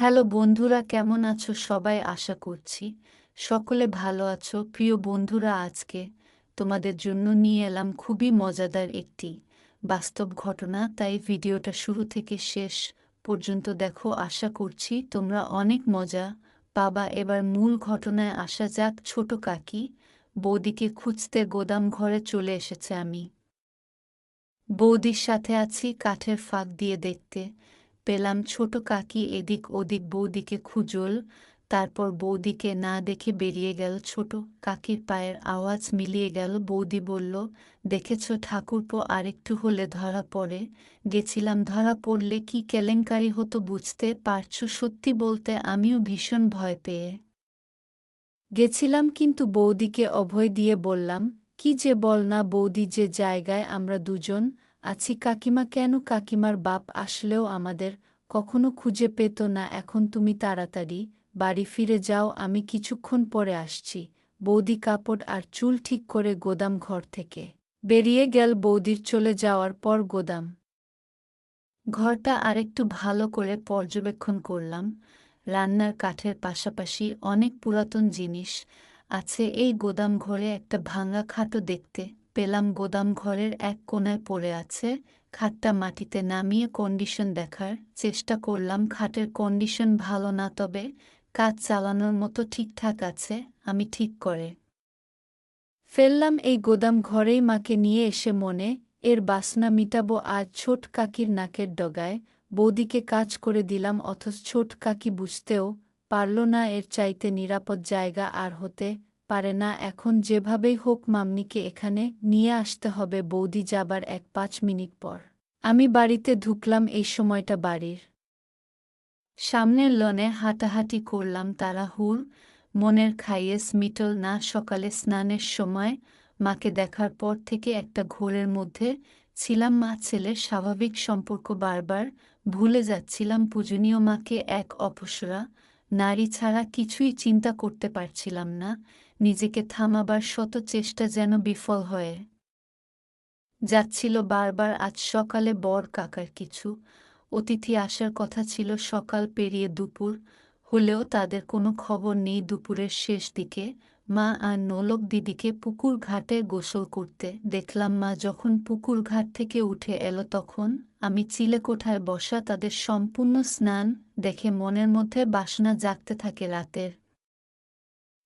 Hello বন্ধুরা, কেমন আছো সবাই? আশা করছি সকলে ভালো আছো। প্রিয় বন্ধুরা, আজকে তোমাদের জন্য নিয়ে এলাম খুবই মজাদার একটি বাস্তব ঘটনা, তাই ভিডিওটা শুরু থেকে শেষ পর্যন্ত দেখো। আশা করছি তোমরা অনেক মজা পাবা। এবার মূল ঘটনায় আসা যাক। ছোট কাকি বৌদিকে খুঁজতে গোদাম ঘরে চলে এসেছে আমি। বৌদির সাথে আছি, কাঠের ফাঁক দিয়ে দেখতে পেলাম ছোট কাকি এদিক ওদিক বৌদিকে খুঁজল। তারপর বৌদিকে না দেখে বেরিয়ে গেল। ছোট কাকির পায়ের আওয়াজ মিলিয়ে গেল। বৌদি বলল, দেখেছ ঠাকুরপো, আরেকটু হলে ধরা পড়ে গেছিলাম। ধরা পড়লে কি কেলেঙ্কারি হতো বুঝতে পারছো? সত্যি বলতে আমিও ভীষণ ভয় পেয়ে গেছিলাম, কিন্তু বৌদিকে অভয় দিয়ে বললাম, কি যে বল না বৌদি, যে জায়গায় আমরা দুজন আছি কাকিমা কেন? কাকিমার বাপ আসলেও আমাদের কখনো খুঁজে পেত না। এখন তুমি তাড়াতাড়ি বাড়ি ফিরে যাও, আমি কিছুক্ষণ পরে আসছি। বৌদি কাপড় আর চুল ঠিক করে গোদাম ঘর থেকে বেরিয়ে গেল। বৌদির চলে যাওয়ার পর গোদাম ঘরটা আরেকটু ভালো করে পর্যবেক্ষণ করলাম। রান্নার কাঠের পাশাপাশি অনেক পুরাতন জিনিস আছে এই গোদাম ঘরে। একটা ভাঙা খাটও দেখতে পেলাম গোদাম ঘরের এক কোণায় পড়ে আছে। খাটটা মাটিতে নামিয়ে কন্ডিশন দেখার চেষ্টা করলাম। খাটের কন্ডিশন ভালো না, তবে কাজ চালানোর মতো ঠিকঠাক আছে। আমি ঠিক করে ফেললাম এই গোদাম ঘরেই মাকে নিয়ে এসে মনে এর বাসনা মিটাবো আজ। ছোট কাকির নাকের ডগায় বৌদিকে কাজ করে দিলাম, অথচ ছোট কাকি বুঝতেও পারল না এর চাইতে নিরাপদ জায়গা আর হতে পারে না। এখন যেভাবেই হোক মামনিকে এখানে নিয়ে আসতে হবে। বৌদি যাবার 1-5 মিনিট পর আমি বাড়িতে ঢুকলাম। এই সময়টা বাড়ির সামনের লনে হাঁটাহাঁটি করলাম তাড়াহুড়ো মনের খাইয়েস মিটল না। সকালে স্নানের সময় মাকে দেখার পর থেকে একটা ঘোরের মধ্যে ছিলাম। মা ছেলের স্বাভাবিক সম্পর্ক বারবার ভুলে যাচ্ছিলাম। পূজনীয় মাকে এক অপসরা নারী ছাড়া কিছুই চিন্তা করতে পারছিলাম না। নিজেকে থামাবার শত চেষ্টা যেন বিফল হয়ে যাচ্ছিল বারবার। আজ সকালে বর কাকার কিছু অতিথি আসার কথা ছিল। সকাল পেরিয়ে দুপুর হলেও তাদের কোনো খবর নেই। দুপুরের শেষ দিকে মা আর নোলক দিদিকে পুকুর ঘাটে গোসল করতে দেখলাম। মা যখন পুকুর ঘাট থেকে উঠে এলো, তখন আমি চিলেকোঠায় বসা তাদের সম্পূর্ণ স্নান দেখে মনের মধ্যে বাসনা জাগতে থাকে রাতের।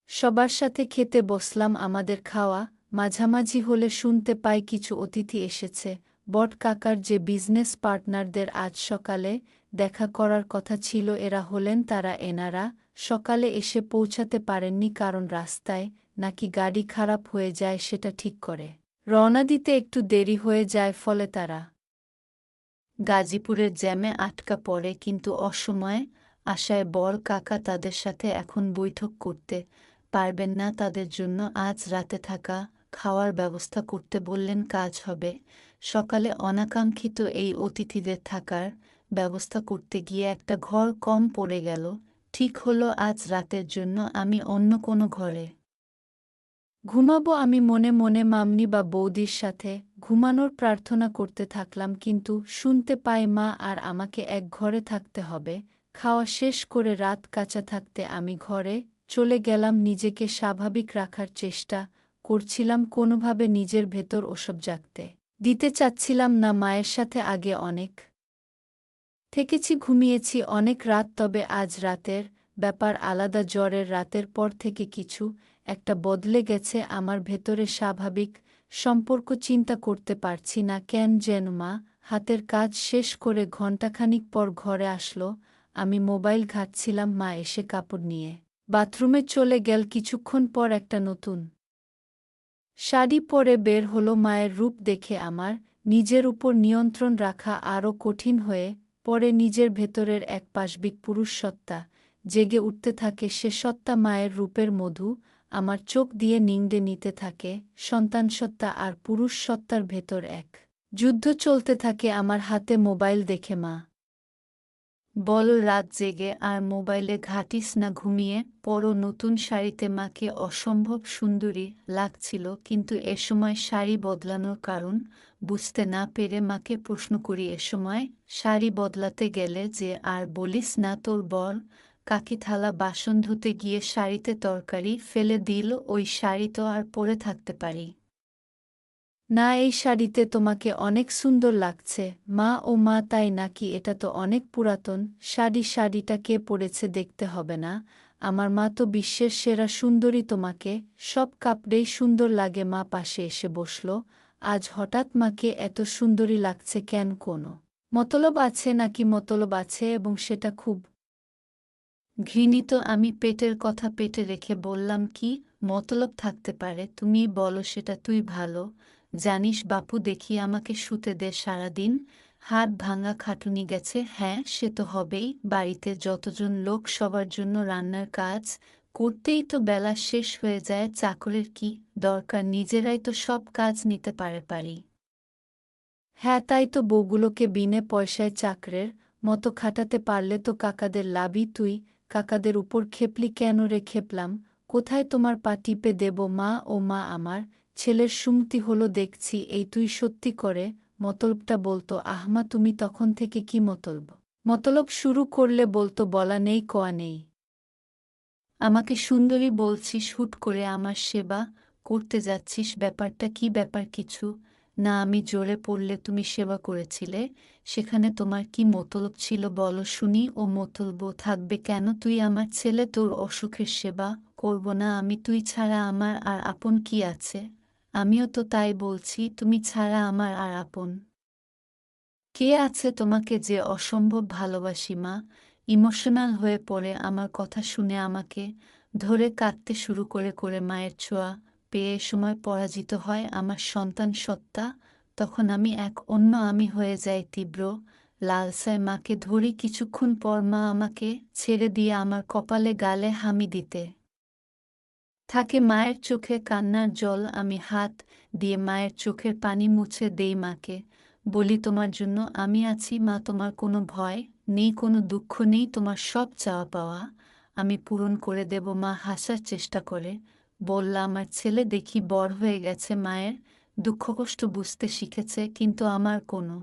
সবার সাথে খেতে বসলাম। আমাদের খাওয়া মাঝামাঝি হলে শুনতে পাই কিছু অতিথি এসেছে। বট কাকার যে বিজনেস পার্টনারদের আজ সকালে দেখা করার কথা ছিল, এরা হলেন তারা। এনারা সকালে এসে পৌঁছাতে পারেননি, কারণ রাস্তায় নাকি গাড়ি খারাপ হয়ে যায়, সেটা ঠিক করে রওনা দিতে একটু দেরি হয়ে যায়। ফলে তারা গাজীপুরের জ্যামে আটকা পড়ে। কিন্তু অসময়ে আসায় বর কাকা তাদের সাথে এখন বৈঠক করতে পারবেন না। তাদের জন্য আজ রাতে থাকা খাওয়ার ব্যবস্থা করতে বললেন। কাজ হবে সকালে। অনাকাঙ্ক্ষিত এই অতিথিদের থাকার ব্যবস্থা করতে গিয়ে একটা ঘর কম পড়ে গেল। ঠিক হলো আজ রাতের জন্য আমি অন্য কোনো ঘরে ঘুমাবো। আমি মনে মনে মামনি বা বৌদির সাথে ঘুমানোর প্রার্থনা করতে থাকলাম, কিন্তু শুনতে পাই মা আর আমাকে এক ঘরে থাকতে হবে। খাওয়া শেষ করে রাত কাঁচা থাকতে আমি ঘরে চলে গেলাম। নিজেকে স্বাভাবিক রাখার চেষ্টা করছিলাম, কোনোভাবে নিজের ভেতর ওসব জাগতে দিতে চাচ্ছিলাম না। মায়ের সাথে আগে অনেক থেকেছি, ঘুমিয়েছি অনেক রাত, তবে আজ রাতের ব্যাপার আলাদা। জ্বরের রাতের পর থেকে কিছু একটা বদলে গেছে আমার ভেতরে। স্বাভাবিক সম্পর্ক চিন্তা করতে পারছি না কেন যেন। মা হাতের কাজ শেষ করে ঘণ্টাখানিক পর ঘরে আসলো। আমি মোবাইল ঘাঁটছিলাম। মা এসে কাপড় নিয়ে বাথরুমে চলে গেল। কিছুক্ষণ পর একটা নতুন শাড়ি পরে বের হলো। মায়ের রূপ দেখে আমার নিজের উপর নিয়ন্ত্রণ রাখা আরও কঠিন হয়ে পরে। নিজের ভেতরের এক পাশবিক পুরুষ সত্তা জেগে উঠতে থাকে। সে সত্তা মায়ের রূপের মধু আমার চোখ দিয়ে নিংড়ে নিতে থাকে। সন্তান সত্তা আর পুরুষ সত্তার ভেতর এক যুদ্ধ চলতে থাকে। আমার হাতে মোবাইল দেখে মা বল রাত জেগে আর মোবাইলে ঘাঁটিস না, ঘুমিয়ে পরো নতুন শাড়িতে মাকে অসম্ভব সুন্দরী লাগছিল, কিন্তু এ সময় শাড়ি বদলানোর কারণ বুঝতে না পেরে মাকে প্রশ্ন করি, এ সময় শাড়ি বদলাতে গেলে যে আর বলিস না তোর বর কাকি থালা বাসন ধুতে গিয়ে শাড়িতে তরকারি ফেলে দিল, ওই শাড়ি তো আর পরে থাকতে পারি না, এই শাড়িতে তোমাকে অনেক সুন্দর লাগছে। মা ও মা, তাই নাকি? এটা তো অনেক পুরাতন শাড়ি, শাড়িটা কে পরেছে দেখতে হবে না? আমার মা তো বিশ্বের সেরা সুন্দরী, তোমাকে সব কাপড়েই সুন্দর লাগে। মা পাশে এসে বসল। আজ হঠাৎ মাকে এত সুন্দরী লাগছে কেন? কোনো মতলব আছে নাকি? মতলব আছে, এবং সেটা খুব ঘৃণিত। আমি পেটের কথা পেটে রেখে বললাম, কি মতলব থাকতে পারে? তুমি বলো সেটা। তুই ভালো জানিস বাপু, দেখি আমাকে শুতে দে সারাদিন। হাত ভাঙা খাটুনি গেছে। হ্যাঁ, সে তো হবেই। বাড়িতে যতজন লোক সবার জন্য রান্নার কাজ করতেই তো বেলা শেষ হয়ে যায়। চাকরের কি দরকার? নিজেরাই তো সব কাজ নিতে পারি। হ্যাঁ, তাই তো, বউগুলোকে বিনে পয়সায় চাকরের মতো খাটাতে পারলে তো কাকাদের লাভই। তুই কাকাদের উপর খেপলি কেন রে? খেপলাম কোথায়? তোমার পা টিপে দেব মা। ও মা, আমার ছেলের সুমতি হলো দেখছি। এই তুই সত্যি করে মতলবটা বলতো। আহমা, তুমি তখন থেকে কি মতলব মতলব শুরু করলে? বলতো বলা নেই, কোয়া নেই। আমাকে সুন্দরী বলছিস, হুট করে আমার সেবা করতে যাচ্ছিস। ব্যাপারটা কি? ব্যাপার কিছু না, আমি জোরে পড়লে তুমি সেবা করেছিলে, সেখানে তোমার কি মতলব ছিল বলো শুনি? ও মতলব থাকবে কেন? তুই আমার ছেলে, তোর অসুখের সেবা করব না আমি? তুই ছাড়া আমার আর আপন কি আছে? আমিও তো তাই বলছি, তুমি ছাড়া আমার আর আপন কে আছে? তোমাকে যে অসম্ভব ভালোবাসি মা। ইমোশনাল হয়ে পড়ে আমার কথা শুনে, আমাকে ধরে কাঁদতে শুরু করে মায়ের ছোঁয়া পেয়ে এ সময় পরাজিত হয় আমার সন্তান সত্তা। তখন আমি এক অন্য আমি হয়ে যাই তীব্র লালসায়। মাকে ধরি, কিছুক্ষণ পর মা আমাকে ছেড়ে দিয়ে আমার কপালে গালে হামি দিতে থাকে। মায়ের চোখে কান্নার জল। আমি হাত দিয়ে মায়ের চোখের পানি মুছে দেই মাকে। বলি, তোমার জন্য আমি আছি মা, তোমার কোনো ভয় নেই, কোনো দুঃখ নেই। তোমার সব চাওয়া পাওয়া আমি পূরণ করে দেব। মা হাসার চেষ্টা করে বলল, আমার ছেলে দেখি বড় হয়ে গেছে, মায়ের দুঃখ কষ্ট বুঝতে শিখেছে, কিন্তু আমার কোনো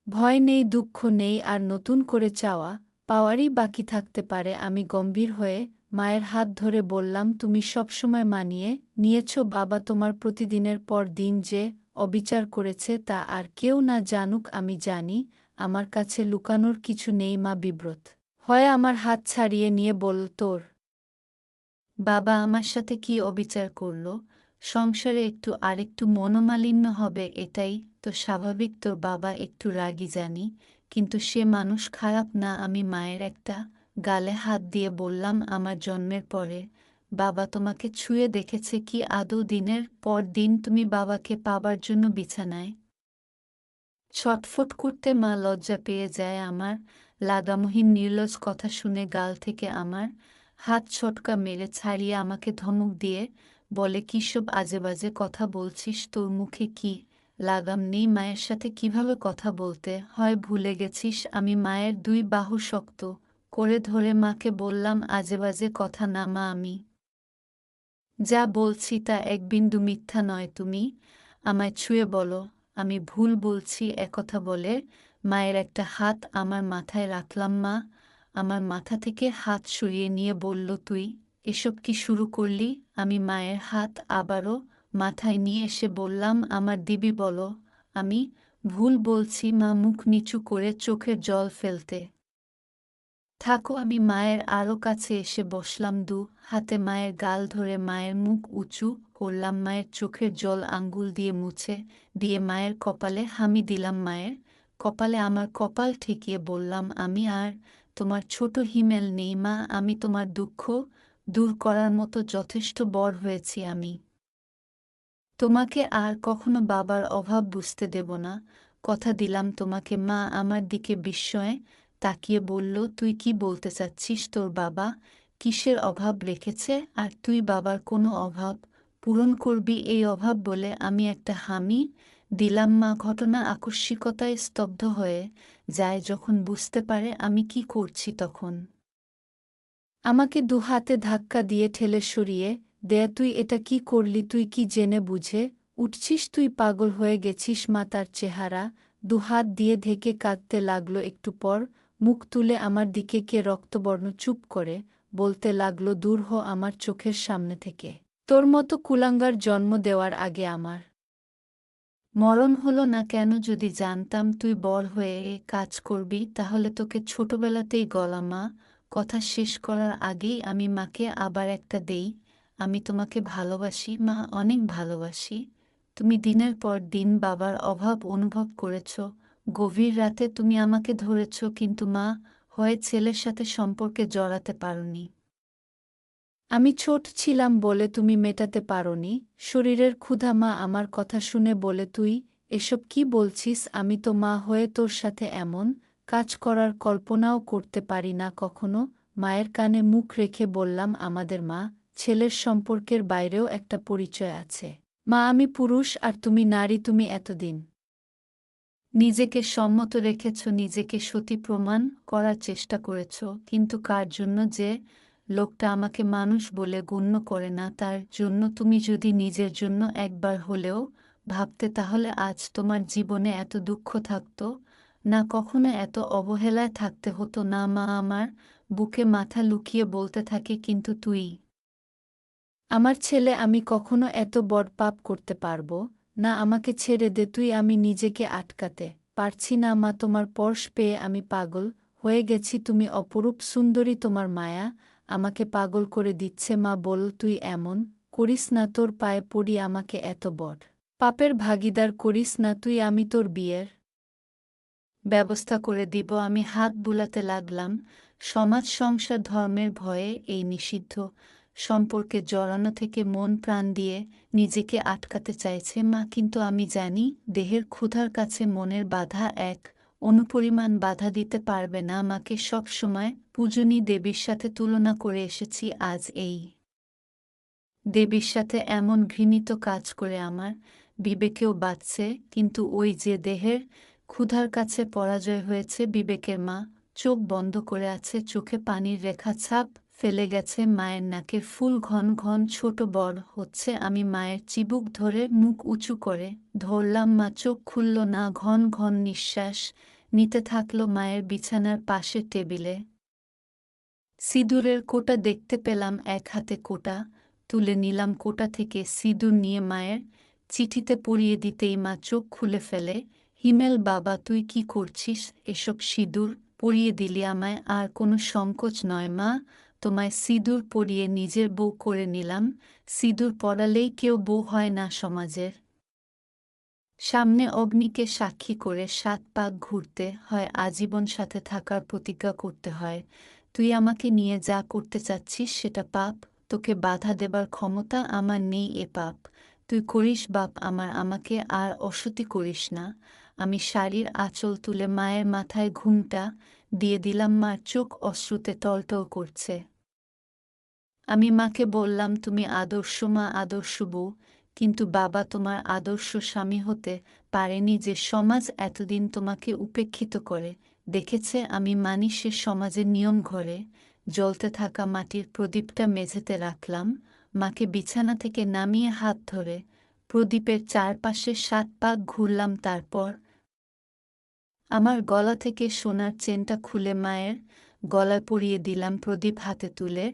ভয় নেই, দুঃখ নেই, আর নতুন করে চাওয়া পাওয়ারই বাকি থাকতে পারে। আমি গম্ভীর হয়ে মায়ের হাত ধরে বললাম, তুমি সবসময় মানিয়ে নিয়েছ বাবা। তোমার প্রতিদিনের পর দিন যে অবিচার করেছে তা আর কেউ না জানুক। আমি জানি আমার কাছে লুকানোর কিছু নেই। মা বিব্রত হয় আমার হাত ছাড়িয়ে নিয়ে বলল, তোর বাবা আমার সাথে কি অবিচার করল? সংসারে একটু আরেকটু মনোমালিন্য হবে, এটাই তো স্বাভাবিক। তোর বাবা একটু রাগী জানি, কিন্তু সে মানুষ খারাপ না। আমি মায়ের একটা গালে হাত দিয়ে বললাম, আমার জন্মের পরে বাবা তোমাকে ছুঁয়ে দেখেছে কি আদৌ? দিনের পর দিন তুমি বাবাকে পাবার জন্য বিছানায় ছটফট করতে। মা লজ্জা পেয়ে যায় আমার লাগামহীন নির্লজ্জ কথা শুনে। গাল থেকে আমার হাত ছটকা মেরে ছাড়িয়ে আমাকে ধমক দিয়ে বলে, কী সব আজেবাজে কথা বলছিস? তোর মুখে কি লাগাম নেই? মায়ের সাথে কিভাবে কথা বলতে হয় ভুলে গেছিস? আমি মায়ের দুই বাহু শক্ত করে ধরে মাকে বললাম, আজেবাজে কথা না মা, আমি যা বলছি তা এক বিন্দু মিথ্যা নয়। তুমি আমায় ছুঁয়ে বলো আমি ভুল বলছি। একথা বলে মায়ের একটা হাত আমার মাথায় রাখলাম। মা আমার মাথা থেকে হাত সরিয়ে নিয়ে বলল, তুই এসব কি শুরু করলি? আমি মায়ের হাত আবারও মাথায় নিয়ে এসে বললাম, আমার দিবি বলো আমি ভুল বলছি। মা মুখ নিচু করে চোখের জল ফেলতে থাকো। আমি মায়ের আরও কাছে এসে বসলাম, দু হাতে মায়ের গাল ধরে মায়ের মুখ উঁচু করলাম। মায়ের চোখের জল আঙ্গুল দিয়ে মুছে দিয়ে মায়ের কপালে হামি দিলাম। মায়ের কপালে আমার কপাল ঠেকিয়ে বললাম, আমি আর তোমার ছোট হিমেল নেই মা। আমি তোমার দুঃখ দূর করার মতো যথেষ্ট বড় হয়েছি। আমি তোমাকে আর কখনো বাবার অভাব বুঝতে দেব না, কথা দিলাম তোমাকে। মা আমার দিকে বিস্ময়ে তাকিয়ে বলল, তুই কি বলতে চাচ্ছিস? তোর বাবা কিসের অভাব রেখেছে? আর তুই বাবার কোনো অভাব পূরণ করবি এই অভাব বলে? আমি একটা হামি দিলাম মা। ঘটনা আকস্মিকতায় স্তব্ধ হয়ে যায় যখন বুঝতে পারে আমি কি করছি তখন। আমাকে দুহাতে ধাক্কা দিয়ে ঠেলে সরিয়ে দেয়া, তুই এটা কি করলি? তুই কি জেনে বুঝে উঠছিস? তুই পাগল হয়ে গেছিস মা। তার চেহারা দুহাত দিয়ে ঢেকে কাঁদতে লাগলো। একটু পর মুখ তুলে আমার দিকে কে রক্তবর্ণ চুপ করে বলতে লাগলো, দূর হ আমার চোখের সামনে থেকে। তোর মতো কুলাঙ্গার জন্ম দেওয়ার আগে আমার মরণ হলো না কেন? যদি জানতাম তুই বড় হয়ে এ কাজ করবি তাহলে তোকে ছোটবেলাতেই গলা। মা কথা শেষ করার আগেই আমি মাকে আবার একটা দেই, আমি তোমাকে ভালোবাসি মা, অনেক ভালোবাসি। তুমি দিনের পর দিন বাবার অভাব অনুভব করেছ, গভীর রাতে তুমি আমাকে ধরেছ, কিন্তু মা হয়ে ছেলের সাথে সম্পর্কে জড়াতে পারোনি। আমি ছোট ছিলাম বলে তুমি মেটাতে পারোনি শরীরের ক্ষুধা। মা আমার কথা শুনে বলে, তুই এসব কি বলছিস? আমি তো মা হয়ে তোর সাথে এমন কাজ করার কল্পনাও করতে পারি না কখনো। মায়ের কানে মুখ রেখে বললাম, আমাদের মা ছেলের সম্পর্কের বাইরেও একটা পরিচয় আছে মা। আমি পুরুষ আর তুমি নারী। তুমি এতদিন নিজেকে সম্মত রেখেছ, নিজেকে সতী প্রমাণ করার চেষ্টা করেছ, কিন্তু কার জন্য? যে লোকটা আমাকে মানুষ বলে গণ্য করে না, তার জন্য। তুমি যদি নিজের জন্য একবার হলেও ভাবতে তাহলে আজ তোমার জীবনে এত দুঃখ থাকতো না, কখনো এত অবহেলায় থাকতে হতো না। মা আমার বুকে মাথা লুকিয়ে বলতে থাকে, কিন্তু তুই আমার ছেলে, আমি কখনো এত বড় পাপ করতে পারবো না। আমাকে ছেড়ে দে তুই। আমি নিজেকে আটকাতে পারছি না মা। তোমার স্পর্শ পেয়ে আমি পাগল হয়ে গেছি। তুমি অপরূপ সুন্দরী, তোমার মায়া আমাকে পাগল করে দিচ্ছে মা। বল তুই এমন করিস না, তোর পায়ে পড়ি, আমাকে এত বড় পাপের ভাগীদার করিস না তুই। আমি তোর বিয়ের ব্যবস্থা করে দিব। আমি হাত বুলাতে লাগলাম। সমাজ, সংসার, ধর্মের ভয়ে এই নিষিদ্ধ সম্পর্কে জড়ানো থেকে মন প্রাণ দিয়ে নিজেকে আটকাতে চাইছে মা, কিন্তু আমি জানি দেহের ক্ষুধার কাছে মনের বাধা এক অনুপরিমাণ বাধা দিতে পারবে না। আমাকে সব সময় পূজনী দেবীর সাথে তুলনা করে এসেছি, আজ এই দেবীর সাথে এমন ঘৃণিত কাজ করে আমার বিবেকেও বাঁচছে, কিন্তু ওই যে দেহের ক্ষুধার কাছে পরাজয় হয়েছে বিবেকের। মা চোখ বন্ধ করে আছে, চোখে পানির রেখা ছাপ ফেলে গেছে। মায়ের নাকের ফুল ঘন ঘন ছোট বড় হচ্ছে। আমি মায়ের চিবুক ধরে মুখ উঁচু করে ধরলাম। মা চোখ খুলল না, ঘন ঘন নিঃশ্বাস নিতে থাকলো। মায়ের বিছানার পাশে টেবিলে সিঁদুরের কোটা দেখতে পেলাম, এক হাতে কোটা তুলে নিলাম। কোটা থেকে সিঁদুর নিয়ে মায়ের চিঠিতে পরিয়ে দিতেই মা চোখ খুলে ফেলে। হিমেল বাবা, তুই কি করছিস? এসব সিঁদুর পরিয়ে দিলি আমায়? আর কোনো সংকোচ নয় মা, তোমায় সিঁদুর পরিয়ে নিজের বউ করে নিলাম। সিঁদুর পরালেই কেউ বউ হয় না সমাজের সামনে। অগ্নিকে সাক্ষী করে 7 পাক ঘুরতে হয়, আজীবন সাথে থাকার প্রতিজ্ঞা করতে হয়। তুই আমাকে নিয়ে যা করতে চাচ্ছিস সেটা পাপ, তোকে বাধা দেবার ক্ষমতা আমার নেই। এ পাপ তুই করিস বাপ আমার, আমাকে আর অসতী করিস না। আমি শাড়ির আঁচল তুলে মায়ের মাথায় ঘুমটা দিয়ে দিলাম। মার চোখ অশ্রুতে টলটল করছে। আমি মাকে বললাম, তুমি আদর্শ মা, আদর্শ বউ, কিন্তু বাবা তোমার আদর্শ স্বামী হতে পারেনি। যে সমাজ এতদিন তোমাকে উপেক্ষিত করে দেখেছে, আমি মানি সে সমাজের নিয়ম। ঘরে জ্বলতে থাকা মাটির প্রদীপটা মেঝেতে রাখলাম। মাকে বিছানা থেকে নামিয়ে হাত ধরে প্রদীপের চারপাশে 7 পাক ঘুরলাম। তারপর আমার গলা থেকে সোনার চেনটা খুলে মায়ের গলায় পরিয়ে দিলাম। প্রদীপ হাতে তুলে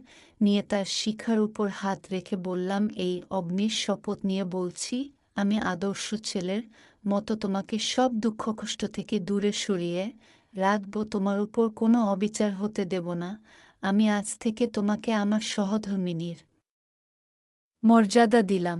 নিয়ে তার শিখার উপর হাত রেখে বললাম, এই অগ্নির শপথ নিয়ে বলছি, আমি আদর্শ ছেলের মতো তোমাকে সব দুঃখ কষ্ট থেকে দূরে সরিয়ে রাখব। তোমার উপর কোনো অবিচার হতে দেব না। আমি আজ থেকে তোমাকে আমার সহধর্মিণীর মর্যাদা দিলাম।